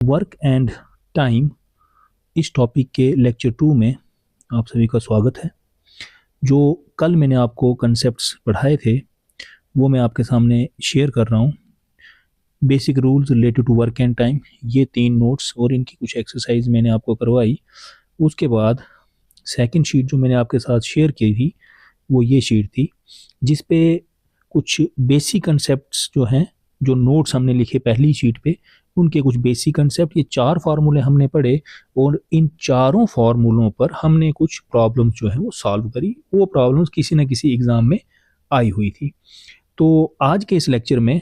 Work and time इस topic के lecture 2 में आप सभी का स्वागत है। जो कल मैंने आपको कंसेप्ट्स पढ़ाए थे वो मैं आपके सामने शेयर कर रहा हूँ। Basic rules related to work and time, ये 3 नोट्स और इनकी कुछ एक्सरसाइज मैंने आपको करवाई। उसके बाद सेकंड शीट जो मैंने आपके साथ शेयर की थी वो ये शीट थी जिस पे कुछ बेसिक कंसेप्ट्स जो हैं, जो नोट्स हमने लिखे पहली शीट पे, उनके कुछ बेसिक कंसेप्ट, ये 4 फार्मूले हमने पढ़े और इन चारों फार्मूलों पर हमने कुछ प्रॉब्लम्स जो है वो सॉल्व करी। वो प्रॉब्लम्स किसी न किसी एग्ज़ाम में आई हुई थी। तो आज के इस लेक्चर में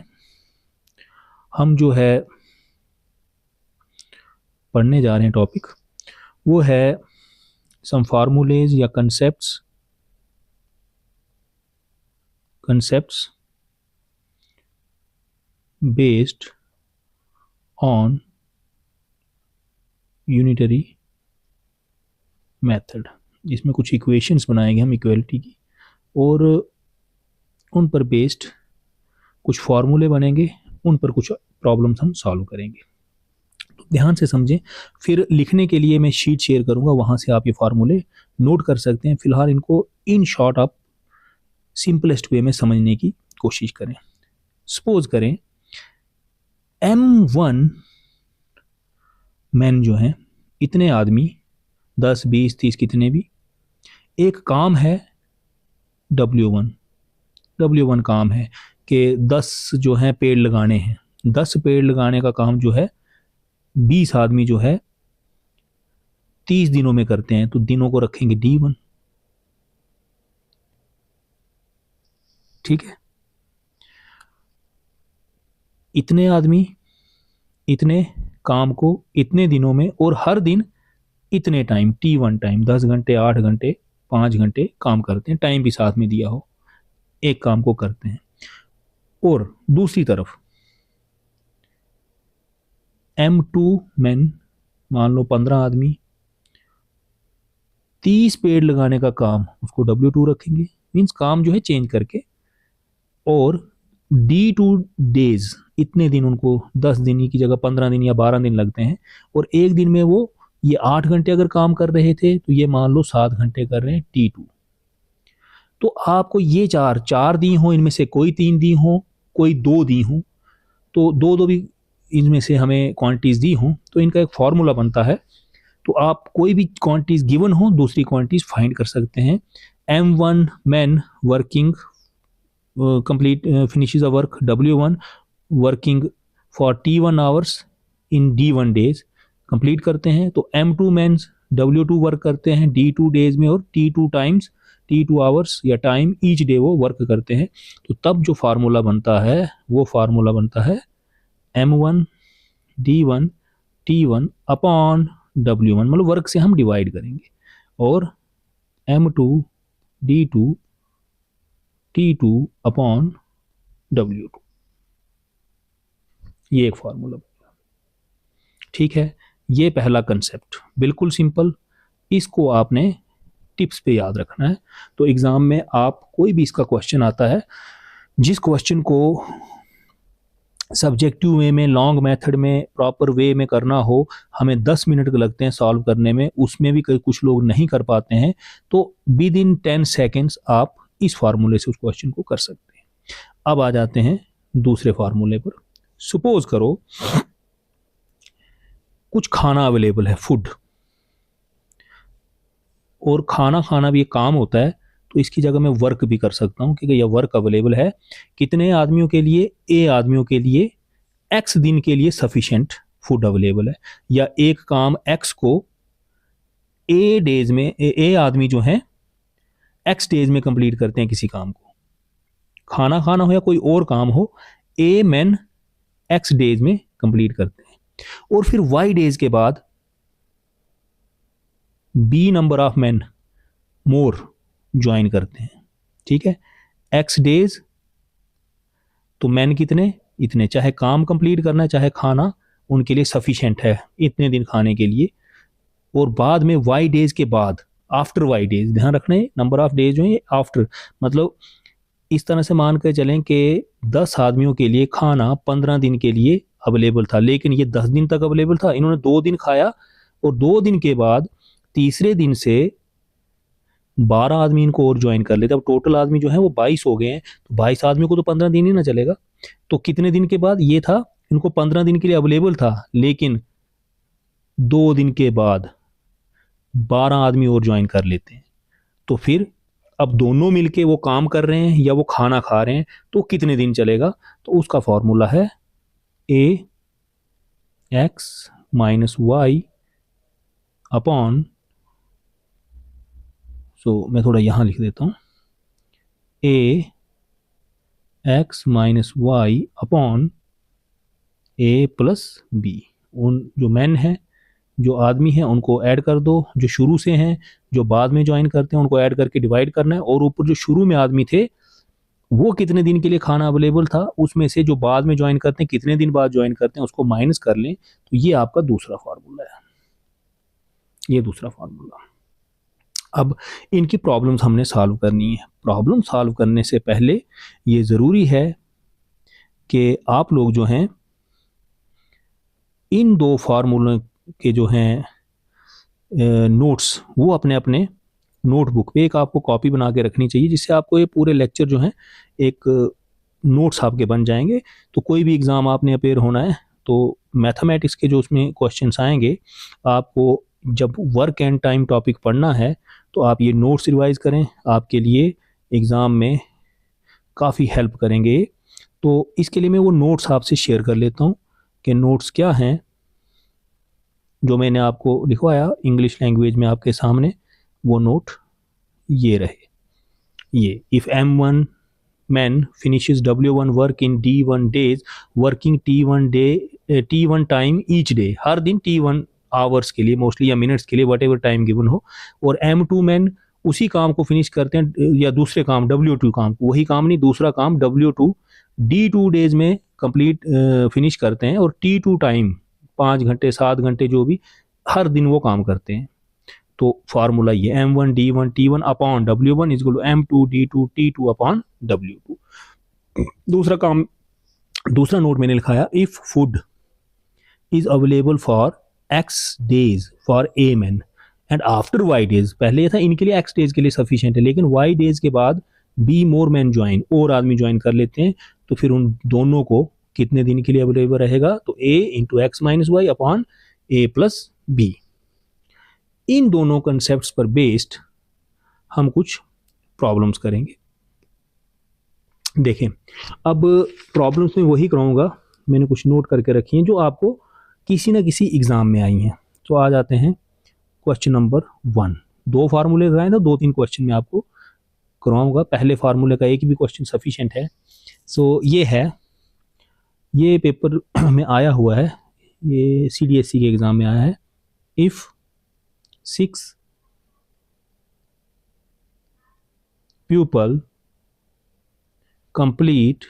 हम जो है पढ़ने जा रहे हैं टॉपिक, वो है सम फार्मूलेज या concepts based on unitary method. इसमें कुछ इक्वेशंस बनाएंगे हम इक्वलिटी की और उन पर बेस्ड कुछ फार्मूले बनेंगे, उन पर कुछ प्रॉब्लम्स हम सॉल्व करेंगे। तो ध्यान से समझें। फिर लिखने के लिए मैं शीट शेयर करूंगा, वहां से आप ये फार्मूले नोट कर सकते हैं। फिलहाल इनको इन शॉर्ट आप सिंपलेस्ट वे में समझने की कोशिश करें। सपोज करें M1 मैन जो हैं, इतने आदमी 10 20 30 कितने भी, एक काम है W1 काम है कि 10 जो है पेड़ लगाने हैं। 10 पेड़ लगाने का काम जो है 20 आदमी जो है 30 दिनों में करते हैं, तो दिनों को रखेंगे D1। ठीक है, इतने आदमी इतने काम को इतने दिनों में और हर दिन इतने टाइम T1 टाइम 10 घंटे 8 घंटे 5 घंटे काम करते हैं, टाइम भी साथ में दिया हो, एक काम को करते हैं। और दूसरी तरफ M2 मैन, मान लो 15 आदमी, 30 पेड़ लगाने का काम, उसको W2 रखेंगे, मीन्स काम जो है चेंज करके। और D2 डेज, इतने दिन उनको 10 दिन की जगह 15 दिन या 12 दिन लगते हैं, और एक दिन में वो ये 8 घंटे अगर काम कर रहे थे तो ये मान लो 7 घंटे कर रहे हैं T2। तो आपको ये चार दी हो, इनमें से कोई 3 दी हो, कोई 2 दी हो, तो दो भी इनमें से हमें क्वांटिटीज दी हो, तो इनका एक फॉर्मूला बनता है। तो आप कोई भी क्वांटिटीज गिवन हो, दूसरी क्वांटिटीज फाइंड कर सकते हैं। M1 man working complete finishes a work, W1 working for T1 hours in D1 days, complete करते हैं। तो M2 मेंस W2 वर्क करते हैं D2 डेज में और T2 टाइम्स T2 आवर्स या टाइम ईच डे वो वर्क करते हैं। तो तब जो फार्मूला बनता है वो फार्मूला बनता है M1 D1 T1 upon W1, मतलब वर्क से हम डिवाइड करेंगे, और M2 D2 T2 upon W2, ये एक फार्मूला बनेगा। ठीक है, ये पहला कंसेप्ट बिल्कुल सिंपल, इसको आपने टिप्स पे याद रखना है। तो एग्जाम में आप कोई भी इसका क्वेश्चन आता है, जिस क्वेश्चन को सब्जेक्टिव वे में, लॉन्ग मेथड में, प्रॉपर वे में करना हो, हमें 10 मिनट लगते हैं सॉल्व करने में, उसमें भी कुछ लोग नहीं कर पाते हैं, तो विद इन 10 सेकेंड्स आप इस फार्मूले से उस क्वेश्चन को कर सकते हैं। अब आ जाते हैं दूसरे फार्मूले पर। सपोज करो कुछ खाना अवेलेबल है, फूड, और खाना खाना भी एक काम होता है, तो इसकी जगह मैं वर्क भी कर सकता हूं, क्योंकि यह वर्क अवेलेबल है कितने आदमियों के लिए, A आदमियों के लिए, X दिन के लिए सफिशिएंट फूड अवेलेबल है। या एक काम X को A डेज में, A आदमी जो है X डेज में कंप्लीट करते हैं किसी काम को, खाना खाना हो या कोई और काम हो, A मैन X डेज में कंप्लीट करते हैं, और फिर Y डेज के बाद B number of man more join करते हैं। ठीक है, X डेज तो मैन कितने, इतने, चाहे काम कंप्लीट करना है चाहे खाना, उनके लिए सफिशिएंट है इतने दिन खाने के लिए। और बाद में Y डेज के बाद, आफ्टर Y डेज, ध्यान रखना है नंबर ऑफ डेज जो है आफ्टर, मतलब इस तरह से मान कर चलें कि 10 आदमियों के लिए खाना 15 दिन के लिए अवेलेबल था, लेकिन ये 10 दिन तक अवेलेबल था। इन्होंने 2 दिन खाया और 2 दिन के बाद तीसरे दिन से 12 आदमी इनको और ज्वाइन कर लेते। अब टोटल आदमी जो है वो 22 हो गए हैं, तो 22 आदमी को तो 15 दिन ही ना चलेगा। तो कितने दिन के बाद ये था, इनको 15 दिन के लिए अवेलेबल था, लेकिन 2 दिन के बाद 12 आदमी और ज्वाइन कर लेते हैं। तो फिर अब दोनों मिलके वो काम कर रहे हैं या वो खाना खा रहे हैं, तो कितने दिन चलेगा? तो उसका फॉर्मूला है ए एक्स माइनस वाई अपॉन, मैं थोड़ा यहां लिख देता हूं, ए x minus Y upon A plus B. उन जो मैन है, जो आदमी है, उनको ऐड कर दो, जो शुरू से हैं, जो बाद में ज्वाइन करते हैं उनको ऐड करके डिवाइड करना है, और ऊपर जो शुरू में आदमी थे वो कितने दिन के लिए खाना अवेलेबल था, उसमें से जो बाद में ज्वाइन करते हैं कितने दिन बाद ज्वाइन करते हैं उसको माइनस कर लें। तो ये आपका दूसरा फार्मूला है, ये दूसरा फार्मूला। अब इनकी प्रॉब्लम्स हमने सॉल्व करनी है। प्रॉब्लम सॉल्व करने से पहले ये ज़रूरी है कि आप लोग जो हैं इन 2 फार्मूलों के जो हैं नोट्स वो अपने अपने नोटबुक पे एक आपको कॉपी बना के रखनी चाहिए, जिससे आपको ये पूरे लेक्चर जो हैं एक नोट्स आपके बन जाएंगे। तो कोई भी एग्ज़ाम आपने अपेयर होना है तो मैथमेटिक्स के जो उसमें क्वेश्चंस आएंगे, आपको जब वर्क एंड टाइम टॉपिक पढ़ना है तो आप ये नोट्स रिवाइज करें, आपके लिए एग्ज़ाम में काफ़ी हेल्प करेंगे। तो इसके लिए मैं वो नोट्स आपसे शेयर कर लेता हूँ कि नोट्स क्या हैं जो मैंने आपको लिखवाया इंग्लिश लैंग्वेज में आपके सामने। वो नोट ये रहे, ये if M1 man finishes W1 work in D1 days working T1 time each day, हर दिन T1 आवर्स के लिए मोस्टली या मिनट्स के लिए वट एवर टाइम गिवन हो, और M2 मैन उसी काम को फिनिश करते हैं या दूसरे काम W2 काम, वही काम नहीं दूसरा काम W2 D2 डेज में कंप्लीट फिनिश करते हैं, और T2 टाइम 5 घंटे 7 घंटे जो भी हर दिन वो काम करते हैं। तो फार्मूला ये M1 D1 T1 upon W1 is equal to M2 D2 T2 upon W2। दूसरा काम, दूसरा नोट मैंने लिखाया, if food is available for X days for A man and after Y days, पहले ये था इनके लिए X डेज के लिए सफिशिएंट है, लेकिन Y डेज के बाद B मोर मैन ज्वाइन, और आदमी ज्वाइन कर लेते हैं, तो फिर उन दोनों को कितने दिन के लिए अवेलेबल रहेगा? तो A into X minus Y upon A plus B. इन दोनों कंसेप्ट्स पर बेस्ड हम कुछ प्रॉब्लम्स करेंगे। देखें, अब प्रॉब्लम्स में वही कराऊंगा, मैंने कुछ नोट करके रखी हैं जो आपको किसी ना किसी एग्ज़ाम में आई हैं। तो आ जाते हैं क्वेश्चन नंबर 1। 2 फार्मूले कराए तो 2-3 क्वेश्चन में आपको करवाऊंगा। पहले फार्मूले का एक भी क्वेश्चन सफिशिएंट है। ये है, ये पेपर में आया हुआ है, ये CDSE के एग्ज़ाम में आया है। If 6 pupil complete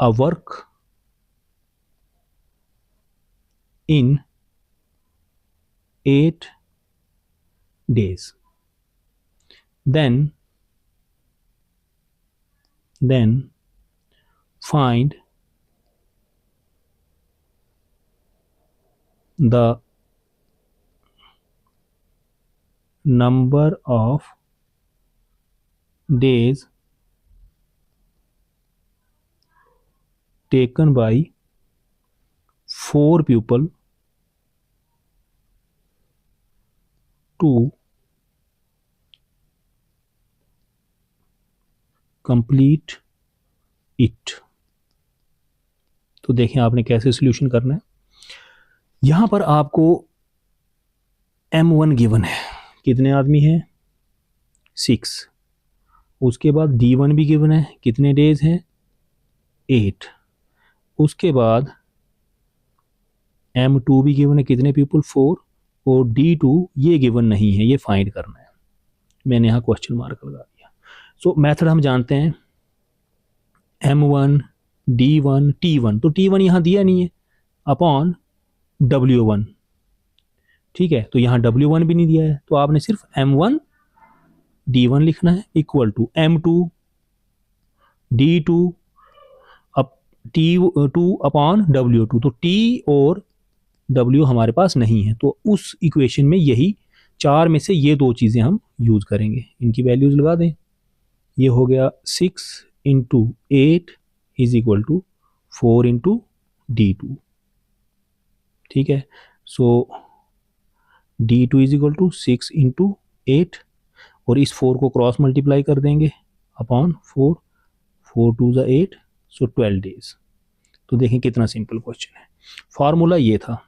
a work in 8 days, then find the number of days taken by 4 pupil to complete it। तो देखें आपने कैसे सॉल्यूशन करना है। यहां पर आपको M1 गिवन है, कितने आदमी हैं? 6। उसके बाद D1 भी गिवन है, कितने डेज हैं? 8। उसके बाद M2 भी गिवन है, कितने पीपल? 4। और D2 ये गिवन नहीं है, ये फाइंड करना है। मैंने यहाँ क्वेश्चन मार्क लगा दिया। मेथड हम जानते हैं, M1 D1 T1, तो T1 यहाँ दिया नहीं है, अपॉन W1, ठीक है। तो यहाँ W1 भी नहीं दिया है, तो आपने सिर्फ M1 D1 लिखना है, इक्वल टू M2 D2 अब T2/W2, तो T और W हमारे पास नहीं है, तो उस इक्वेशन में यही चार में से ये दो चीज़ें हम यूज़ करेंगे। इनकी वैल्यूज़ लगा दें। ये हो गया 6 × 8 = 4 × D2, ठीक है। सो D2 = 6 × 8, और इस 4 को क्रॉस मल्टीप्लाई कर देंगे अपॉन 4, 4 2 = 8, सो 12 डेज। तो देखें कितना सिंपल क्वेश्चन है। फार्मूला ये था,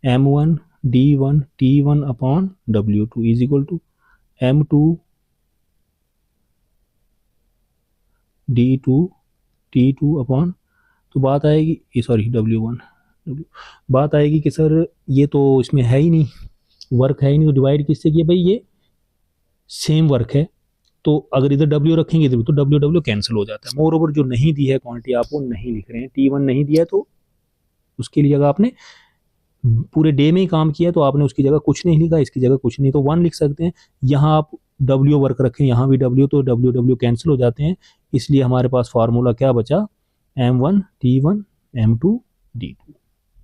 M1 D1 T1/W2 = M2 D2 T2 तो बात आएगी, ये सॉरी W1 बात आएगी कि सर ये तो इसमें है ही नहीं, वर्क है ही नहीं, तो डिवाइड किससे किया भाई, ये सेम वर्क है, तो अगर इधर W रखेंगे इधर तो W W कैंसिल हो जाता है। मोर ओवर जो नहीं दी है क्वांटिटी आप वो नहीं लिख रहे हैं, T1 नहीं दिया है तो उसके लिए जगह आपने पूरे डे में ही काम किया तो आपने उसकी जगह कुछ नहीं लिखा, इसकी जगह कुछ नहीं, तो 1 लिख सकते हैं। यहाँ आप W वर्क रखें, यहाँ भी W, तो W W कैंसिल हो जाते हैं, इसलिए हमारे पास फार्मूला क्या बचा, M1 T1 M2 D2,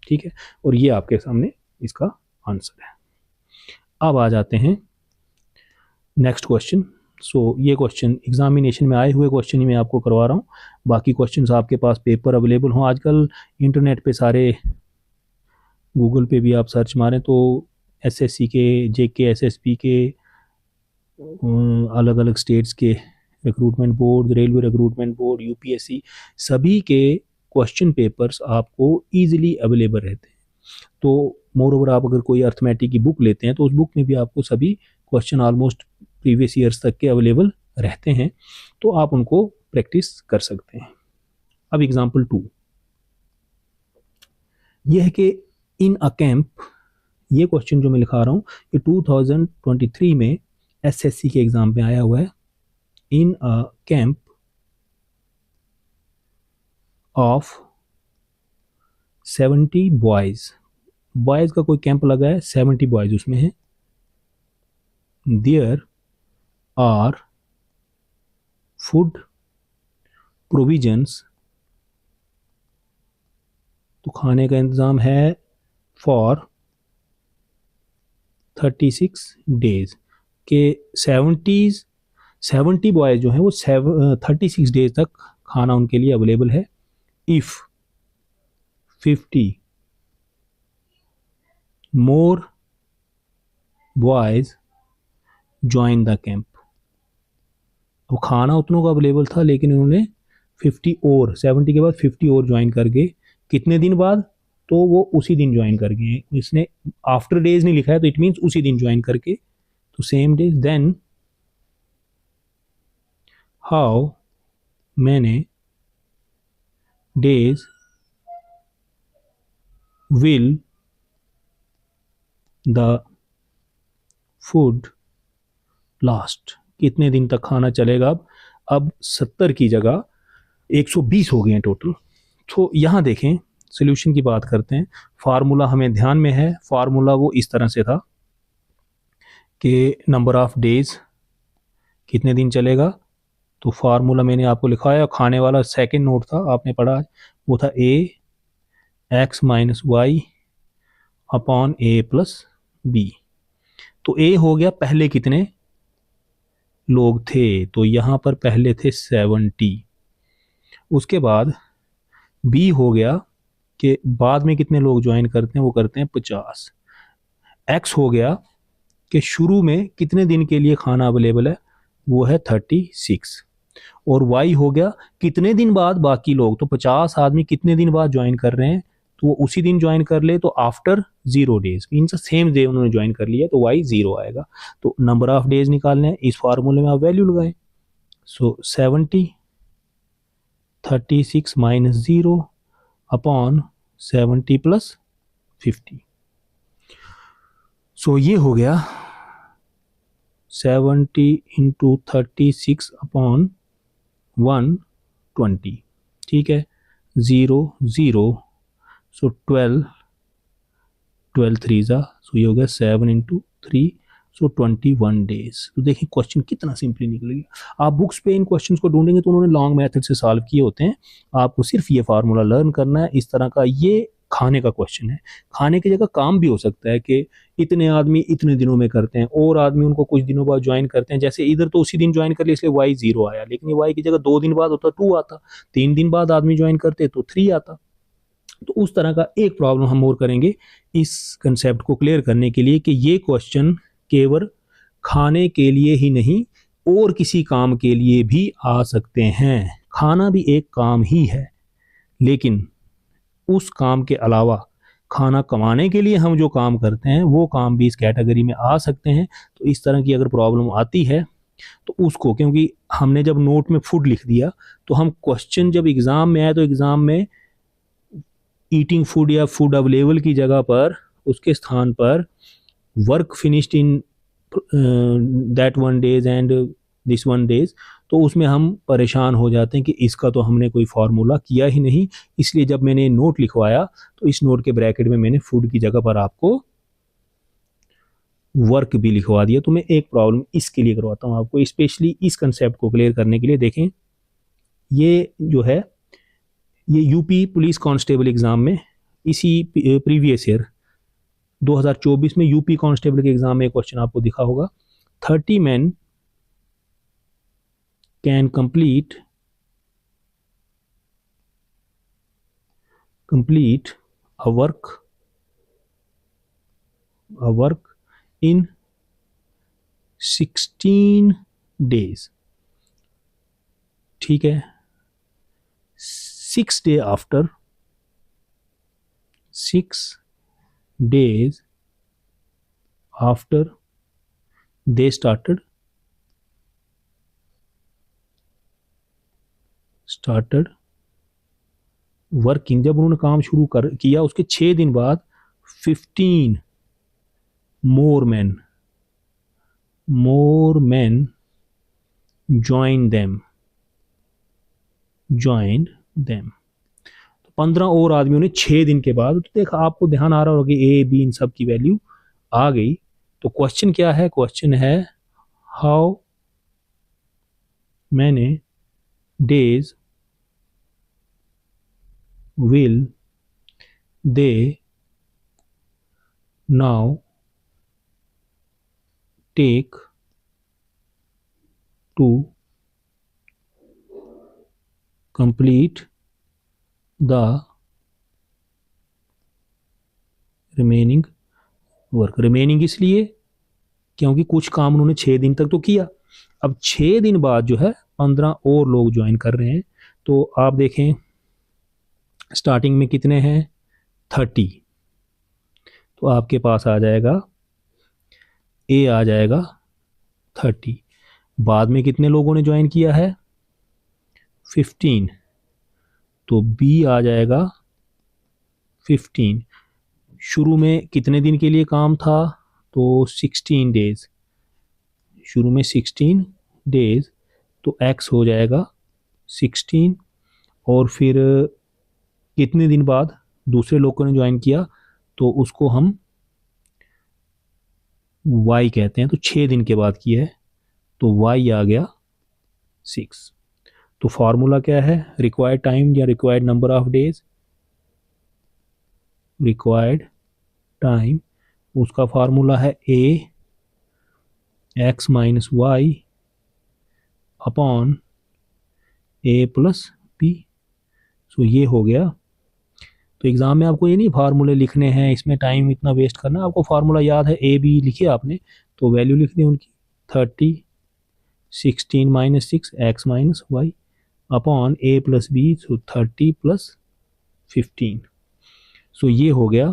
ठीक है। और ये आपके सामने इसका आंसर है। अब आ जाते हैं नेक्स्ट क्वेश्चन। सो ये क्वेश्चन एग्जामिनेशन में आए हुए क्वेश्चन ही मैं आपको करवा रहा हूँ, बाकी क्वेश्चंस आपके पास पेपर अवेलेबल हों। आजकल इंटरनेट पे सारे, गूगल पे भी आप सर्च मारें तो SSC के, JK SSB के, अलग अलग स्टेट्स के recruitment board, railway recruitment board, UPSC, सभी के क्वेश्चन पेपर्स आपको ईजिली अवेलेबल रहते हैं। तो मोर ओवर आप अगर कोई अर्थमेटिक की बुक लेते हैं तो उस बुक में भी आपको सभी क्वेश्चन ऑलमोस्ट प्रीवियस ईयर्स तक के अवेलेबल रहते हैं, तो आप उनको प्रैक्टिस कर सकते हैं। अब एग्जाम्पल 2 यह है कि इन अ कैंप, ये क्वेश्चन जो मैं लिखा रहा हूँ ये 2023 में SSC के एग्जाम में आया हुआ है। In a camp of 70 boys, boys का कोई कैंप लगा है, 70 बॉयज़ उसमें है। देयर आर फूड प्रोविजन्स, तो खाने का इंतज़ाम है फॉर 36 डेज के 70 बॉयज़ जो हैं वो 36 डेज तक खाना उनके लिए अवेलेबल है। If 50 more boys join the camp, वो खाना उतनों का अवेलेबल था लेकिन उन्होंने 50 और 70 के बाद 50 और ज्वाइन करके, कितने दिन बाद, तो वो उसी दिन ज्वाइन कर गए। इसने आफ्टर डेज नहीं लिखा है तो इट मीन्स उसी दिन ज्वाइन करके, तो same days. Then how many days will the food last, कितने दिन तक खाना चलेगा। अब 70 की जगह 120 हो गए हैं टोटल। तो यहाँ देखें, सोल्यूशन की बात करते हैं। फार्मूला हमें ध्यान में है, फार्मूला वो इस तरह से था कि नंबर ऑफ डेज, कितने दिन चलेगा, तो फार्मूला मैंने आपको लिखाया। खाने वाला सेकंड नोट था, आपने पढ़ा, वो था AX - Y upon A + B। तो A हो गया पहले कितने लोग थे, तो यहाँ पर पहले थे 70। उसके बाद B हो गया कि बाद में कितने लोग ज्वाइन करते हैं, वो करते हैं 50। X हो गया कि शुरू में कितने दिन के लिए खाना अवेलेबल है, वो है 36। और Y हो गया कितने दिन बाद बाकी लोग, तो 50 आदमी कितने दिन बाद ज्वाइन कर रहे हैं, तो वो उसी दिन ज्वाइन कर ले, तो after 0 days, means same day उन्होंने ज्वाइन कर लिया, तो Y 0 आएगा। तो नंबर ऑफ डेज निकालने हैं, इस फार्मूले में आप वैल्यू लगाएं। सो 70 36 - 0 अपॉन 70 + 50। सो ये हो गया 70 × 36 अपॉन 120, ठीक है, 0 0, सो 12 12 3 ज़ा, सो ये हो गया 7 × 3, सो 21 डेज। तो देखिए क्वेश्चन कितना सिंपली निकल गया। आप बुक्स पे इन क्वेश्चंस को ढूंढेंगे तो उन्होंने लॉन्ग मेथड से सॉल्व किए होते हैं, आपको सिर्फ ये फार्मूला लर्न करना है। इस तरह का ये खाने का क्वेश्चन है। खाने की जगह काम भी हो सकता है कि इतने आदमी इतने दिनों में करते हैं और आदमी उनको कुछ दिनों बाद ज्वाइन करते हैं। जैसे इधर तो उसी दिन ज्वाइन कर लिया इसलिए वाई 0 आया, लेकिन ये वाई की जगह 2 दिन बाद होता 2 आता, 3 दिन बाद आदमी ज्वाइन करते तो 3 आता। तो उस तरह का एक प्रॉब्लम हम और करेंगे इस कंसेप्ट को क्लियर करने के लिए कि ये क्वेश्चन केवल खाने के लिए ही नहीं और किसी काम के लिए भी आ सकते हैं। खाना भी एक काम ही है, लेकिन उस काम के अलावा खाना कमाने के लिए हम जो काम करते हैं वो काम भी इस कैटेगरी में आ सकते हैं। तो इस तरह की अगर प्रॉब्लम आती है तो उसको, क्योंकि हमने जब नोट में फूड लिख दिया तो हम क्वेश्चन जब एग्ज़ाम में आए तो एग्ज़ाम में ईटिंग फूड या फूड अवेलेबल की जगह पर उसके स्थान पर work finished in that 1 days and this 1 days, तो उसमें हम परेशान हो जाते हैं कि इसका तो हमने कोई फार्मूला किया ही नहीं। इसलिए जब मैंने नोट लिखवाया तो इस नोट के ब्रैकेट में मैंने फूड की जगह पर आपको वर्क भी लिखवा दिया। तो मैं एक प्रॉब्लम इसके लिए करवाता हूँ आपको, स्पेशली इस कंसेप्ट को क्लियर करने के लिए। देखें ये जो है ये यूपी पुलिस कांस्टेबल एग्ज़ाम में इसी प्रीवियस ईयर 2024 में यूपी कांस्टेबल के एग्ज़ाम में क्वेश्चन आपको दिखा होगा। 30 men can complete a work in 16 days। ठीक है, 6 days after 6 days after they started working, जब उन्होंने काम शुरू किया उसके 6 दिन बाद 15 more men joined them। तो 15 और आदमियों ने 6 दिन के बाद, तो देखा आपको ध्यान आ रहा होगा कि ए बी इन सब की वैल्यू आ गई। तो क्वेश्चन क्या है? क्वेश्चन है how many days will they now take to complete the remaining work। remaining इसलिए क्योंकि कुछ काम उन्होंने 6 दिन तक तो किया, अब 6 दिन बाद जो है 15 और लोग ज्वाइन कर रहे हैं। तो आप देखें स्टार्टिंग में कितने हैं 30, तो आपके पास आ जाएगा ए आ जाएगा 30, बाद में कितने लोगों ने ज्वाइन किया है 15, तो बी आ जाएगा 15। शुरू में कितने दिन के लिए काम था तो 16 डेज, शुरू में 16 डेज, तो एक्स हो जाएगा 16, और फिर कितने दिन बाद दूसरे लोगों ने ज्वाइन किया तो उसको हम y कहते हैं, तो 6 दिन के बाद किया है तो y आ गया 6। तो फार्मूला क्या है? रिक्वायर्ड टाइम या required number of days, required time उसका फार्मूला है a x minus Y upon a plus b। So ये हो गया। तो एग्ज़ाम में आपको ये नहीं फार्मूले लिखने हैं, इसमें टाइम इतना वेस्ट करना, आपको फार्मूला याद है ए बी लिखे आपने, तो वैल्यू लिख दी उनकी 30 16 minus 6 X minus Y upon A plus B, so 30 plus 15। So ये हो गया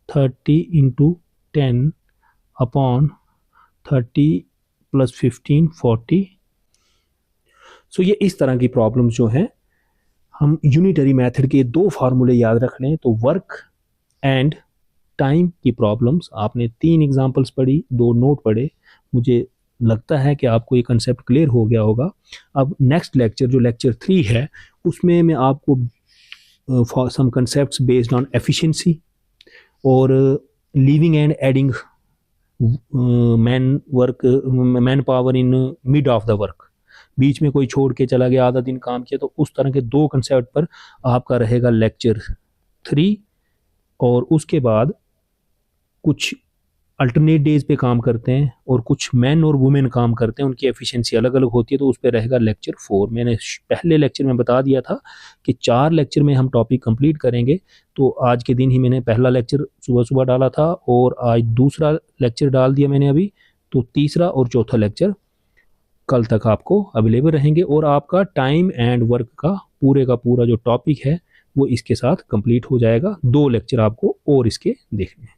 30 इंटू 10 अपॉन 30 प्लस 15 40। सो ये इस तरह की प्रॉब्लम्स जो हैं हम यूनिटरी मेथड के 2 फार्मूले याद रख लें तो वर्क एंड टाइम की प्रॉब्लम्स। आपने 3 एग्जांपल्स पढ़ी, 2 नोट पढ़े, मुझे लगता है कि आपको ये कंसेप्ट क्लियर हो गया होगा। अब नेक्स्ट लेक्चर जो लेक्चर 3 है उसमें मैं आपको some concepts based on efficiency और leaving and adding manpower in mid of the work, बीच में कोई छोड़ के चला गया, आधा दिन काम किया, तो उस तरह के दो कंसेप्ट पर आपका रहेगा लेक्चर 3। और उसके बाद कुछ अल्टरनेट डेज पे काम करते हैं और कुछ मैन और वुमेन काम करते हैं, उनकी एफिशिएंसी अलग अलग होती है, तो उस पर रहेगा लेक्चर 4। मैंने पहले लेक्चर में बता दिया था कि 4 लेक्चर में हम टॉपिक कंप्लीट करेंगे, तो आज के दिन ही मैंने पहला लेक्चर सुबह सुबह डाला था और आज दूसरा लेक्चर डाल दिया मैंने अभी, तो तीसरा और चौथा लेक्चर कल तक आपको अवेलेबल रहेंगे और आपका टाइम एंड वर्क का पूरा जो टॉपिक है वो इसके साथ कंप्लीट हो जाएगा। 2 लेक्चर आपको और इसके देखने हैं।